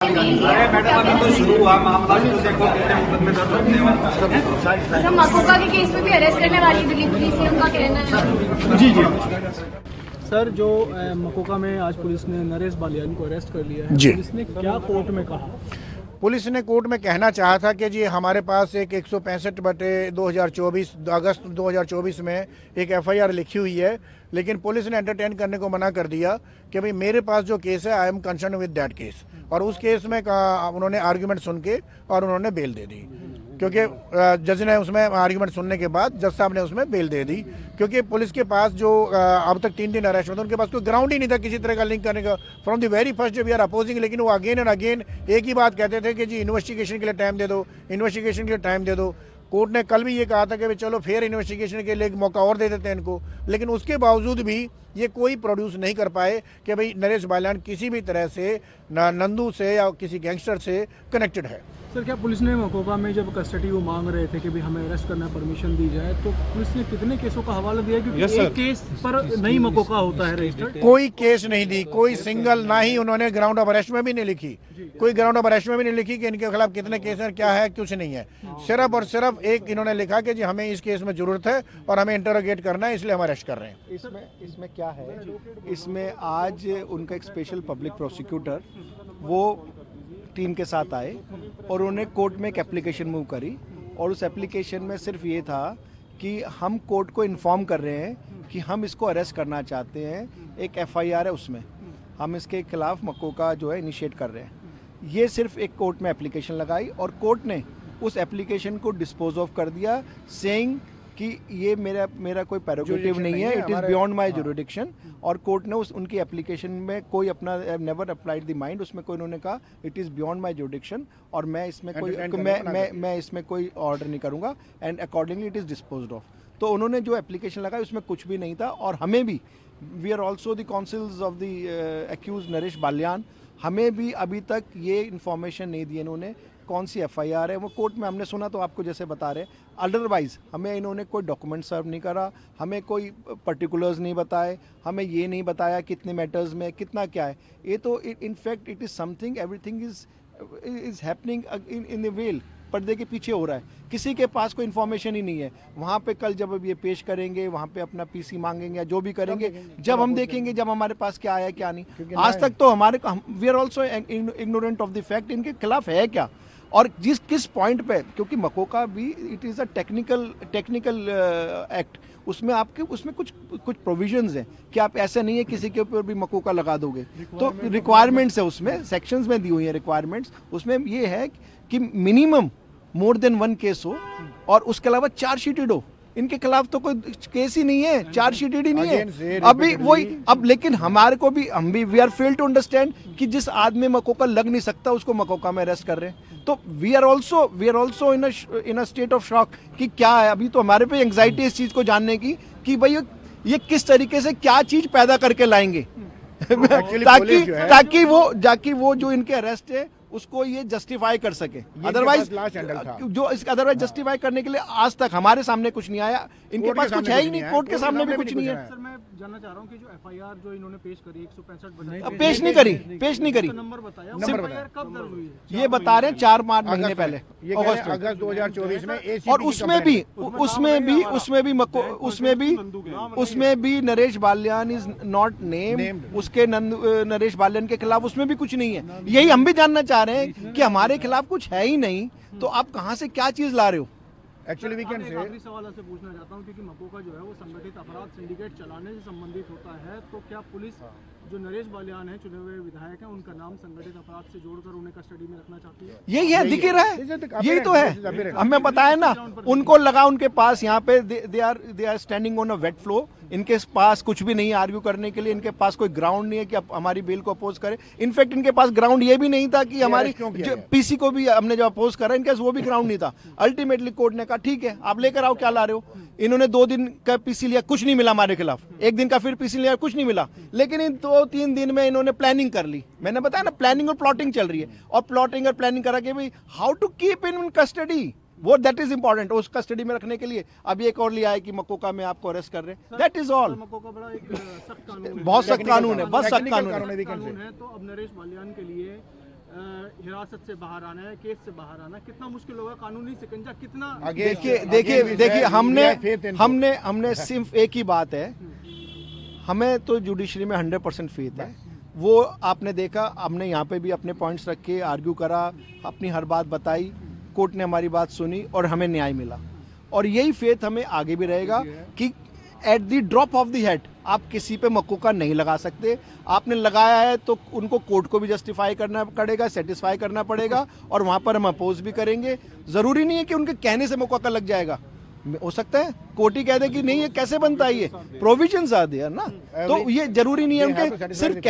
Madam अभी तो शुरू हुआ मामला, तो देखो कितने मुकदमे दर्ज होने वाले हैं। मकोका के केस में भी अरेस्ट करने वाली दिल्ली पुलिस है, उनका कहना है। जी सर, जो मकोका में आज पुलिस ने नरेश बालियान को अरेस्ट कर लिया है, पुलिस ने क्या कोर्ट में कहा? पुलिस ने कोर्ट में कहना चाहा था कि जी हमारे पास एक 165/2024 अगस्त 2024 में एक एफआईआर लिखी हुई है, लेकिन पुलिस ने एंटरटेन करने को मना कर दिया कि भाई मेरे पास जो केस है I am concern with that case. और उस केस में उन्होंने आर्ग्यूमेंट सुन के और उन्होंने बेल दे दी, क्योंकि जज ने उसमें आर्ग्यूमेंट सुनने के बाद जज साहब ने उसमें बेल दे दी, क्योंकि पुलिस के पास जो अब तक 3 दिन अरेस्ट हुए थे, उनके पास कोई ग्राउंड ही नहीं था किसी तरह का लिंक करने का from the very first day we are opposing. लेकिन वो अगेन एंड अगेन एक ही बात कहते थे कि जी इन्वेस्टिगेशन के लिए टाइम दे दो, इन्वेस्टिगेशन के लिए टाइम दे दो। कोर्ट ने कल भी ये कहा था कि चलो फिर इन्वेस्टिगेशन के लिए एक मौका और दे देते हैं इनको, लेकिन उसके बावजूद भी ये कोई प्रोड्यूस नहीं कर पाए कि भाई नरेश बालियान किसी भी तरह से नंदू से या किसी गैंगस्टर से कनेक्टेड है। सर, क्या पुलिस ने मकोका में जब कस्टडी वो मांग रहे थे कि भाई हमें अरेस्ट करना परमिशन दी जाए, तो पुलिस ने कितने केसों का हवाला दिया? क्योंकि एक केस पर नहीं मकोका होता है रजिस्टर्ड। कोई केस नहीं दी, कोई सिंगल, ना ही उन्होंने ग्राउंड ऑफ अरेस्ट में भी नहीं लिखी, कोई ग्राउंड ऑफ अरेस्ट में भी नहीं लिखी कि इनके खिलाफ कितने केस हैं, क्या है, कुछ नहीं है। सिर्फ और सिर्फ एक इन्होंने लिखा कि जी हमें इस केस में जरूरत है और हमें इंटरोगेट करना है, इसलिए हम अरेस्ट कर रहे हैं। इसमें क्या है, इसमें आज उनका एक स्पेशल पब्लिक प्रोसिक्यूटर वो टीम के साथ आए और उन्होंने कोर्ट में एक एप्लीकेशन मूव करी, और उस एप्लीकेशन में सिर्फ ये था कि हम कोर्ट को इन्फॉर्म कर रहे हैं कि हम इसको अरेस्ट करना चाहते हैं, एक एफआईआर है उसमें हम इसके खिलाफ मकोका जो है इनिशिएट कर रहे हैं। ये सिर्फ एक कोर्ट में एप्लीकेशन लगाई और कोर्ट ने उस एप्लीकेशन को डिस्पोज ऑफ कर दिया, सेइंग कि ये मेरा कोई प्रेरोगेटिव नहीं है, it is beyond my jurisdiction. और कोर्ट ने उनकी एप्लीकेशन में कोई अपना नेवर अप्लाइड द माइंड, उसमें कोई उन्होंने कहा it is beyond my jurisdiction और मैं इसमें मैं इसमें कोई ऑर्डर नहीं करूँगा, and accordingly it is disposed of. तो उन्होंने जो एप्लीकेशन लगाई उसमें कुछ भी नहीं था। और हमें भी, we are also the counsels of the accused Naresh Baliyan, हमें भी अभी तक ये इन्फॉर्मेशन नहीं दी इन्होंने कौन सी एफआईआर है। वो कोर्ट में हमने सुना तो आपको जैसे बता रहे, अदरवाइज हमें इन्होंने कोई डॉक्यूमेंट सर्व नहीं करा, हमें कोई पर्टिकुलर्स नहीं बताए, हमें ये नहीं बताया कितने मैटर्स में कितना क्या है। ये तो in fact it is something, everything is happening in the well, पर्दे के पीछे हो रहा है, किसी के पास कोई इन्फॉर्मेशन ही नहीं है। वहाँ पे कल जब ये पेश करेंगे, वहाँ पे अपना पीसी मांगेंगे या जो भी करेंगे, जब हम देखेंगे जब हमारे पास क्या आया क्या नहीं। आज तक तो we are also ignorant of the fact इनके खिलाफ है क्या और किस पॉइंट पे, क्योंकि मकोका भी it is a technical act, उसमें आपके उसमें कुछ प्रोविजंस हैं कि आप ऐसा नहीं है किसी के ऊपर भी मकोका लगा दोगे। तो रिक्वायरमेंट्स है, उसमें सेक्शंस में दी हुई है रिक्वायरमेंट्स, उसमें ये है कि मिनिमम मोर देन 1 केस हो और उसके अलावा चार्जशीटेड हो। इनके खिलाफ तो कोई केस ही नहीं है, चार्जशीटेड ही नहीं है अभी वही। अब लेकिन हमारे को भी, हम भी we are fail to understand कि जिस आदमी मकोका लग नहीं सकता उसको मकोका में अरेस्ट कर रहे हैं। तो we are also in a state of shock कि क्या है। अभी तो हमारे पे एंग्जाइटी इस चीज को जानने की कि भाई ये किस तरीके से क्या चीज पैदा करके लाएंगे ताकि वो जो इनके अरेस्ट है उसको ये जस्टिफाई कर सके। अदरवाइज जस्टिफाई करने के लिए आज तक हमारे सामने कुछ नहीं आया, इनके पास कुछ है ही नहीं, कोर्ट के सामने भी कुछ नहीं है। सर, मैं जानना चाह रहा हूं कि जो एफआईआर जो इन्होंने पेश करी 165 पेश नहीं करी नंबर बताया, एफआईआर कब दर्ज हुई है? ये बता रहे हैं 4-5 महीने पहले, अगस्त 2024 में। और उसमें भी Naresh Baliyan is not named, उसके नरेश बालियान के खिलाफ उसमें भी कुछ नहीं है। यही हम भी जानना चाह रहे हैं कि हमारे खिलाफ कुछ है ही नहीं, तो आप कहां से क्या चीज ला रहे हो। एक्चुअली वीकेंड से आखिरी सवाल से पूछना चाहता हूं, क्योंकि मकोका जो है वो संगठित अपराध सिंडिकेट चलाने से संबंधित होता है, तो क्या पुलिस जो नरेश बालियान है, चुने हुए विधायक हैं, उनका नाम संगठित अपराध से जोड़कर उन्हें कस्टडी में रखना चाहती है? यही है, दिख ही रहा है, यही तो है। हमें बताया ना, उनको लगा उनके पास यहाँ पे they are standing on a wet flow, इनके पास कुछ भी नहीं आर्ग्यू करने के लिए, इनके पास कोई ग्राउंड नहीं है कि हमारी बिल को अपोज करे। इनफैक्ट इनके पास ग्राउंड ये भी नहीं था कि हमारी पीसी को भी हमने जो अपोज करा, इनके पास वो भी ग्राउंड नहीं था। अल्टीमेटली कोर्ट ने कहा ठीक है आप लेकर आओ, क्या ला रहे हो। इन्होंने 2 दिन का पीसी लिया, कुछ नहीं मिला हमारे खिलाफ, 1 दिन का फिर पीसी लिया, कुछ नहीं मिला। लेकिन इन 2-3 दिन में इन्होंने प्लानिंग कर ली। मैंने बताया ना, प्लानिंग और प्लॉटिंग चल रही है, और प्लॉटिंग और प्लानिंग करा के भाई how to keep in custody, वो दैट इज इंपॉर्टेंट। उस कस्टडी में रखने के लिए अभी एक और लिया है कि मकोका में आपको अरेस्ट कर रहे हैं, दैट इज ऑल। मकोका बड़ा एक सख्त कानून है, बहुत सख्त कानून है, बस सख्त कानून है। तो अब नरेश बालियान के लिए हिरासत से बाहर आना है, केस से बाहर आना, कितना मुश्किल होगा, कानूनी शिकंजा कितना? देखिए हमने सिर्फ एक ही बात है, हमें तो जुडिशरी में 100% फेथ है। वो आपने देखा, हमने यहाँ पे भी अपने पॉइंट्स रखे, आर्ग्यू करा, अपनी हर बात बताई, कोर्ट ने हमारी बात सुनी और हमें न्याय मिला। और यही फेथ हमें आगे भी रहेगा कि at the drop of the hat आप किसी पे मकोका नहीं लगा सकते। आपने लगाया है तो उनको कोर्ट को भी जस्टिफाई करना पड़ेगा, सेटिस्फाई करना पड़ेगा, और वहां पर हम अपोज भी करेंगे। जरूरी नहीं है कि उनके कहने से मकोका लग जाएगा, हो सकता है कोर्ट ही कह दे कि नहीं ये कैसे बनता है, ये प्रोविजंस आ दिया ना, तो ये जरूरी नहीं है उनके सिर्फ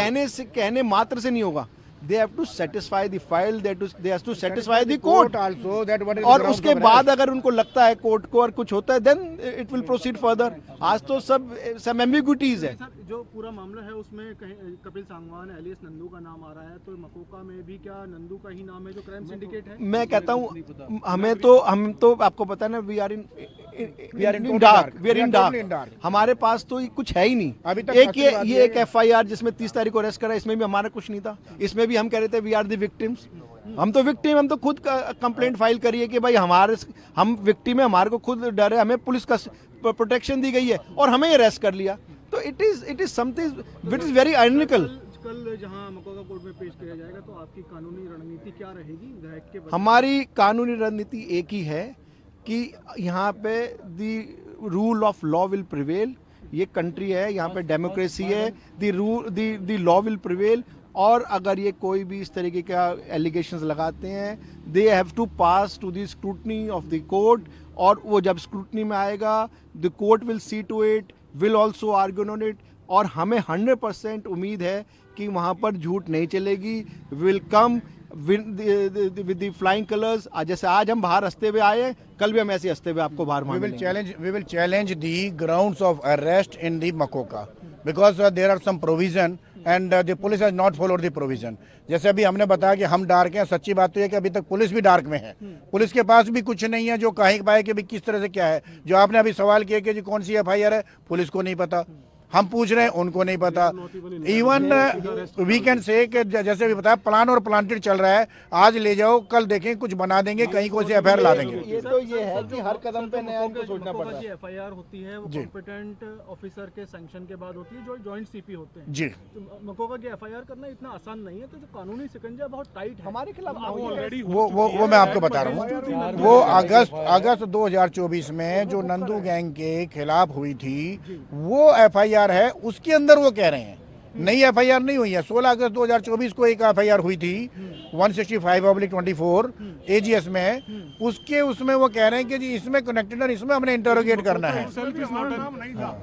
कहने मात्र से नहीं होगा। They have to satisfy the file, they have to satisfy the court also that what is और उसके बाद अगर उनको लगता है कोर्ट को और कुछ होता है then it will proceed further। आज तो सब एम्बिग्विटीज है। सर, जो पूरा मामला है उसमें कपिल सांगवान, एलियस नंदू का नाम आ रहा है, तो मकोका में भी क्या नंदू का ही नाम है जो क्राइम सिंडिकेट है? मैं कहता हूँ हम तो आपको पता है ना, वी आर इन डार्क, हमारे पास तो कुछ है ही नहीं अभी तक। ये एक FIR जिसमें 30 तारीख को अरेस्ट करा, इसमें भी हमारा कुछ नहीं था। इसमें भी हम कह रहे थे वी आर द विक्टिम्स, हम तो विक्टिम, हम तो खुद कंप्लेंट फाइल करिए कि भाई हम विक्टिम है, हमारे को खुद डर है, हमें पुलिस का प्रोटेक्शन दी गई है और हमें अरेस्ट कर लिया। तो it is something which is very ironical. कल जहां मकोका कोर्ट में पेश किया जाएगा तो आपकी कानूनी रणनीति क्या रहेगी विधायक के? हमारी कानूनी रणनीति एक ही है कि यहाँ पे the rule of law will prevail. ये कंट्री है, यहाँ पे डेमोक्रेसी है, द लॉ विल प्रिवेल। और अगर ये कोई भी इस तरीके का एलिगेशंस लगाते हैं, they have to pass to the scrutiny of the court, और वो जब स्क्रूटनी में आएगा the court will see to it, will also argue on it. और हमें 100% उम्मीद है कि वहाँ पर झूठ नहीं चलेगी। Will come with the flying colours. जैसे आज हम बाहर हंसते हुए आए, कल भी हम ऐसे हंसते हुए आपको बाहर we will challenge the grounds of arrest in the Makoka because there are some provision and the police has not followed the provision। जैसे अभी हमने बताया कि हम डार्क हैं, सच्ची बात तो है कि अभी तक पुलिस भी डार्क में है। पुलिस के पास भी कुछ नहीं है जो कहीं पाए कि भी किस तरह से क्या है। जो आपने अभी सवाल किया कि जी कौन सी FIR है, पुलिस को नहीं पता, हम पूछ रहे हैं उनको नहीं पता। इवन वी कैन से जैसे भी बताया प्लान और प्लांटेड चल रहा है, आज ले जाओ कल देखें कुछ बना देंगे, कहीं कोई FIR ला देंगे। ये तो ये है कि हर कदम पे नया इनको सोचना पड़ रहा है। FIR होती है वो कॉम्पिटेंट ऑफिसर के सैंक्शन के बाद होती है, जो जॉइंट CP होते हैं। जी, तो मकोका की FIR करना इतना आसान नहीं है, तो जो कानूनी शिकंजा बहुत टाइट है हमारे खिलाफ ऑलरेडी। वो मैं आपको बता रहा हूँ। वो अगस्त 2024 में जो नंदू गैंग के खिलाफ हुई थी वो FIR है, उसके अंदर वो कह रहे हैं नई FIR नहीं हुई है। 16 अगस्त 2024 को एक FIR हुई थी 165/24 AGS में, उसमें वो कह रहे हैं कि जी इसमें कनेक्टेड है, इसमें हमने इंटरोगेट करना है।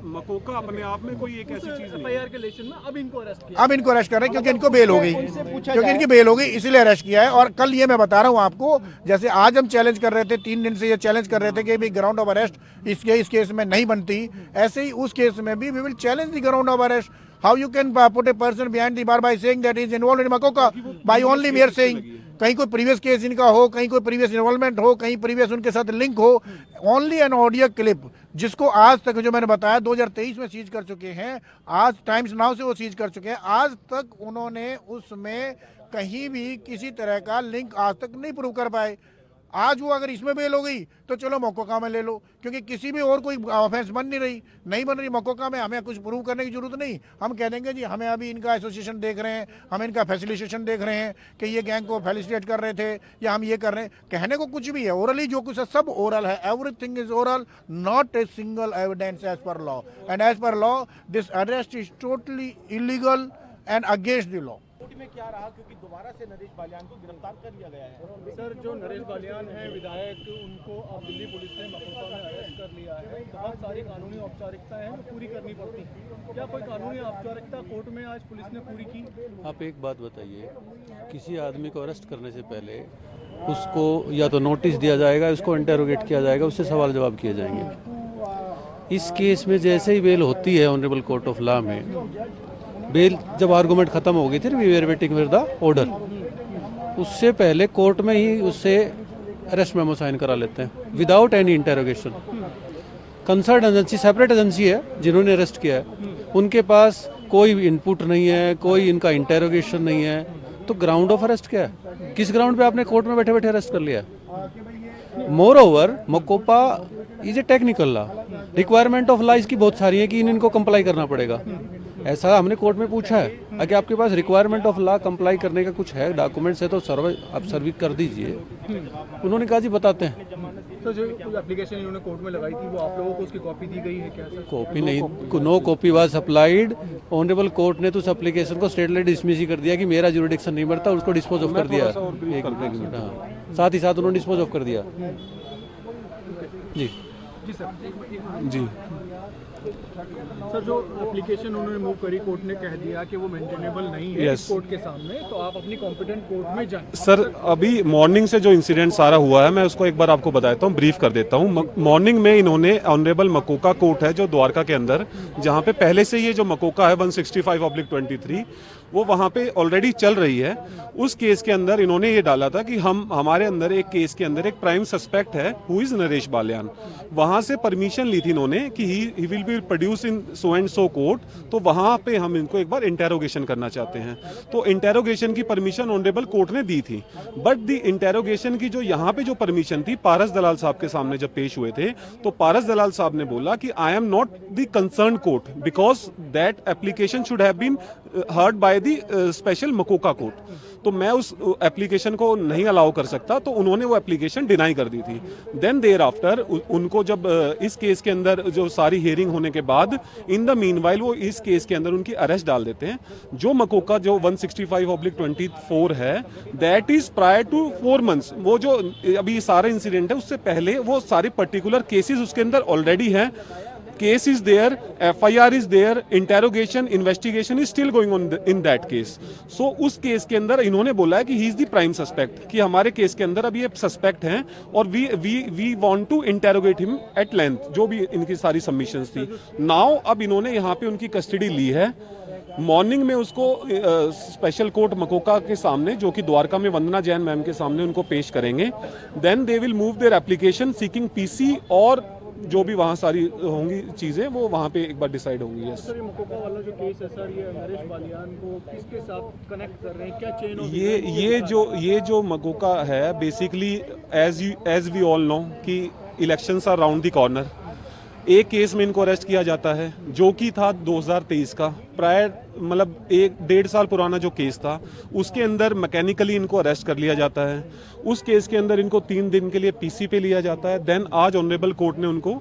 मकोका अपने आप में कोई एक ऐसी चीज नहीं। FIR के रिलेशन में अब इनको अरेस्ट किया, अब इनको अरेस्ट कर रहे हैं क्योंकि इनको बेल हो गई, क्योंकि इनकी बेल हो गई इसलिए अरेस्ट किया है। और कल ये मैं बता रहा हूँ आपको, जैसे आज हम चैलेंज कर रहे थे, 3 दिन से ये चैलेंज कर रहे थे कि ग्राउंड ऑफ अरेस्ट इस केस में नहीं बनती, ऐसे ही उस केस में भी we will challenge the ground of arrest. How you can put a person behind the bar by saying that he is involved in Makoka by only mere saying? कहीं कोई प्रीवियस केस इनका हो, कहीं कोई previous involvement हो, कहीं previous उनके साथ लिंक हो, ओनली एन ऑडियो क्लिप जिसको आज तक जो मैंने बताया 2023 में सीज कर चुके हैं, आज टाइम्स नाउ से वो सीज कर चुके हैं, आज तक उन्होंने उसमें कहीं भी किसी तरह का लिंक आज तक नहीं प्रूव कर पाए। आज वो अगर इसमें बेल हो गई तो चलो मकोका में ले लो, क्योंकि किसी भी और कोई ऑफेंस बन रही मकोका में, हमें कुछ प्रूव करने की जरूरत नहीं। हम कह देंगे जी हमें अभी इनका एसोसिएशन देख रहे हैं, हम इनका फैसिलिटेशन देख रहे हैं कि ये गैंग को फैसिलिटेट कर रहे थे या हम ये कर रहे हैं। कहने को कुछ भी है, ओरली जो कुछ है सब ओरल है, everything is oral, not a single evidence as per law. And as per law this arrest is totally illegal and against the law. में क्या रहा, क्योंकि दोबारा से नरेश बालियान को गिरफ्तार कर लिया गया है। सर, जो नरेश बालियान है विधायक, उनको अब दिल्ली पुलिस ने मकोका में अरेस्ट कर लिया है। बहुत सारी कानूनी औपचारिकताएं हैं जो पूरी करनी पड़ती है, क्या कोई कानूनी औपचारिकता कोर्ट में आज पुलिस ने पूरी की? आप एक बात बताइए, किसी आदमी को अरेस्ट करने से पहले उसको या तो नोटिस दिया जाएगा, उसको इंटेरोगेट किया जाएगा, उससे सवाल जवाब किए जाएंगे। इस केस में जैसे ही बेल होती है ऑनरेबल कोर्ट ऑफ लॉ में, बेल जब आर्गूमेंट खत्म हो गई थी, we were waiting for the order, उससे पहले कोर्ट में ही उससे अरेस्ट मेमो साइन करा लेते हैं without any interrogation. Concern agency separate agency है जिन्होंने अरेस्ट किया है, उनके पास कोई इनपुट नहीं है, कोई इनका इंटेरोगेशन नहीं है, तो ग्राउंड ऑफ अरेस्ट क्या है? किस ग्राउंड पे आपने कोर्ट में बैठे बैठे अरेस्ट कर लिया? मोर ओवर मकोपा is a technical law, requirement of law इसकी बहुत सारी है कि इनको कंप्लाई करना पड़ेगा। ऐसा हमने कोर्ट में पूछा है, अगर आपके पास रिक्वायरमेंट ऑफ लॉ कंप्लाई करने का कुछ है, डॉक्यूमेंट्स है, तो आप सर्विस कर दीजिए। उन्होंने कहा जी बताते हैं। तो जो एप्लीकेशन इन्होंने कोर्ट में लगाई थी वो आप लोगों को उसकी कॉपी दी गई है क्या सर? कॉपी नहीं, no copy was supplied. Honourable court ने तो उस एप्लीकेशन को स्टेटली डिसमिस ही कर दिया कि मेरा जुरिडिक्शन नहीं बढ़ता, उसको डिस्पोज ऑफ कर दिया। एक मिनट, हाँ, साथ ही साथ उन्होंने डिस्पोज ऑफ कर दिया। जी जी सर। जी सर जो एप्लीकेशन उन्होंने मूव करी, कोर्ट ने कह दिया कि वो मेंटेनेबल नहीं है इस कोर्ट के सामने, तो आप अपनी कॉम्पिटेंट कोर्ट में जाएं। सर अभी मॉर्निंग से जो इंसिडेंट सारा हुआ है मैं उसको एक बार आपको बताता हूँ, ब्रीफ कर देता हूँ। मॉर्निंग में इन्होंने ऑनरेबल मकोका कोर्ट है जो द्वारका के अंदर, जहाँ पे पहले से ये जो मकोका है 165/23 वो वहाँ पे ऑलरेडी चल रही है। उस केस के अंदर इन्होंने ये डाला था कि हमारे अंदर एक केस के अंदर एक प्राइम सस्पेक्ट है हु इज नरेश बालियान। वहाँ से परमिशन ली थी इन्होंने कि he will be produce in so and so court, तो वहाँ पे हम इनको एक बार इंटेरोगेशन करना चाहते हैं। तो इंटेरोगेशन की परमिशन ऑनरेबल कोर्ट ने दी थी, बट द इंटेरोगेशन की जो यहाँ पे जो परमिशन थी पारस दलाल साहब के सामने जब पेश हुए थे, तो पारस दलाल साहब ने बोला कि I am not the concern court because that application should have been heard by the special MCOCA court, तो मैं उस एप्लीकेशन को नहीं अलाउ कर सकता, तो उन्होंने वो एप्लीकेशन डिनाई कर दी थी। देन देयर आफ्टर उनको जब इस केस के अंदर जो सारी हियरिंग होने के बाद इन द मीनवाइल वो इस केस के अंदर उनकी अरेस्ट डाल देते हैं। जो मकोका जो 165/24 है that is prior to 4 months, वो जो अभी सारा इंसिडेंट है उससे पहले वो सारे पर्टिकुलर केसेस उसके अंदर ऑलरेडी हैं। Case is there, FIR is there, interrogation, investigation is still going on in that case. So उस केस के अंदर इन्होंने बोला है कि he is the prime suspect, कि हमारे केस के अंदर अभी ये सस्पेक्ट हैं और we want to interrogate him at length, जो भी इनकी सारी सबमिशंस थी। Now अब इन्होंने यहाँ पे उनकी कस्टडी ली है। मॉर्निंग में उसको स्पेशल कोर्ट मकोका के सामने, जो कि द्वारका में वंदना जैन मैम के सामने उनको पेश करेंगे। Then they will move their application seeking PC और जो भी वहाँ सारी होंगी चीजें वो वहाँ पे एक बार डिसाइड होंगी। यस सर, ये मकोका वाला जो केस है सर, ये नरेश बालियान को किसके साथ कनेक्ट कर रहे हैं, क्या चेन ऑफ ये जो मकोका है basically as we all know कि elections are round the corner. एक केस में इनको अरेस्ट किया जाता है जो कि था 2023 का, प्रायर मतलब 1-1.5 साल पुराना जो केस था, उसके अंदर मैकेनिकली इनको अरेस्ट कर लिया जाता है। उस केस के अंदर इनको 3 दिन के लिए PC पे लिया जाता है। देन आज ऑनरेबल कोर्ट ने उनको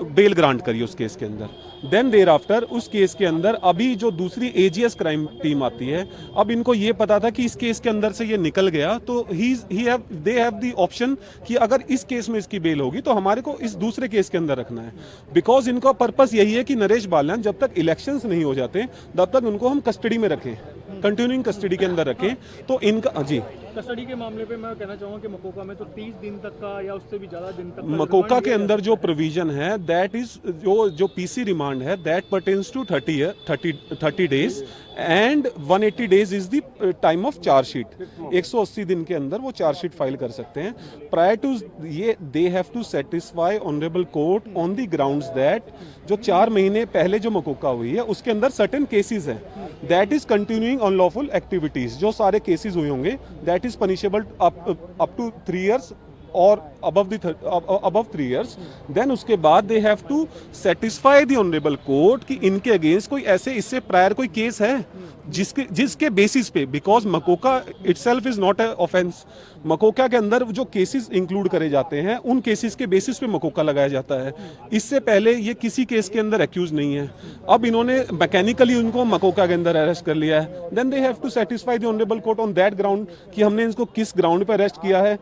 बेल ग्रांट करी उस केस के अंदर। देन देयर आफ्टर उस केस के अंदर अभी जो दूसरी AGS क्राइम टीम आती है, अब इनको ये पता था कि इस केस के अंदर से ये निकल गया, तो दे हैव द ऑप्शन कि अगर इस केस में इसकी बेल होगी तो हमारे को इस दूसरे केस के अंदर रखना है। बिकॉज इनका पर्पस यही है कि नरेश बालियान जब तक इलेक्शंस नहीं हो जाते तब तक उनको हम कस्टडी में रखें, कंटिन्यूइंग कस्टडी के अंदर रखें। तो इनका जी कस्टडी के मामले पे मैं कहना चाहूँगा कि मकोका में तो 30 दिन तक का या उससे भी ज्यादा दिन तक मकोका के अंदर जो प्रोविजन है दैट इज जो PC रिमांड है that pertains to 30 days and 180 days is the time of chargesheet. 180 दिन के अंदर वो चार्जशीट फाइल कर सकते हैं। प्रायर टू ये they have to satisfy honourable court on the grounds that जो 4 महीने पहले जो मकोका हुई है उसके अंदर सर्टेन केसेस हैं that is continuing unlawful activities. जो सारे केसेस हुए होंगे that is punishable up to 3 years और above 3 years। देन उसके बाद they have to satisfy the honourable court कि इनके अगेंस्ट कोई ऐसे इससे प्रायर कोई केस है जिसके बेसिस पे, because MCOCA itself is not a offence. MCOCA के अंदर जो केसेस इंक्लूड करे जाते हैं उन केसेस के बेसिस पे मकोका लगाया जाता है। इससे पहले ये किसी केस के अंदर एक्यूज नहीं है। अब इन्होंने मैकेनिकली उनको मकोका के अंदर अरेस्ट कर लिया है। Then they have to satisfy the honourable court on that ground कि हमने इसको किस ग्राउंड पे अरेस्ट किया है।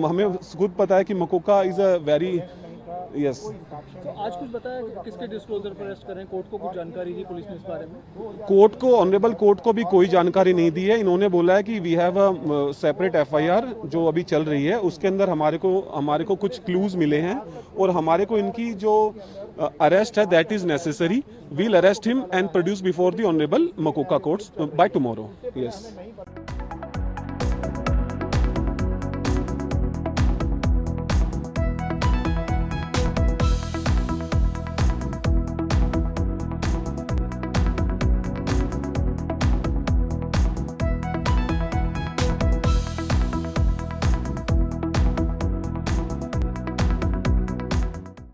हमें खुद पता है कि MCOCA is a very yes. तो आज कुछ बताया कि किसके डिस्क्लोजर पर अरेस्ट करें, कोर्ट को कुछ जानकारी दी पुलिस ने इस बारे में? कोर्ट को ऑनरेबल कोर्ट को भी कोई जानकारी नहीं दी है। इन्होंने बोला है कि we have a separate FIR जो अभी चल रही है, उसके अंदर हमारे को कुछ क्लूज मिले हैं और हमारे को इनकी जो अरेस्ट है that is necessary. We'll arrest him and produce before the honourable MCOCA courts by tomorrow. Yes.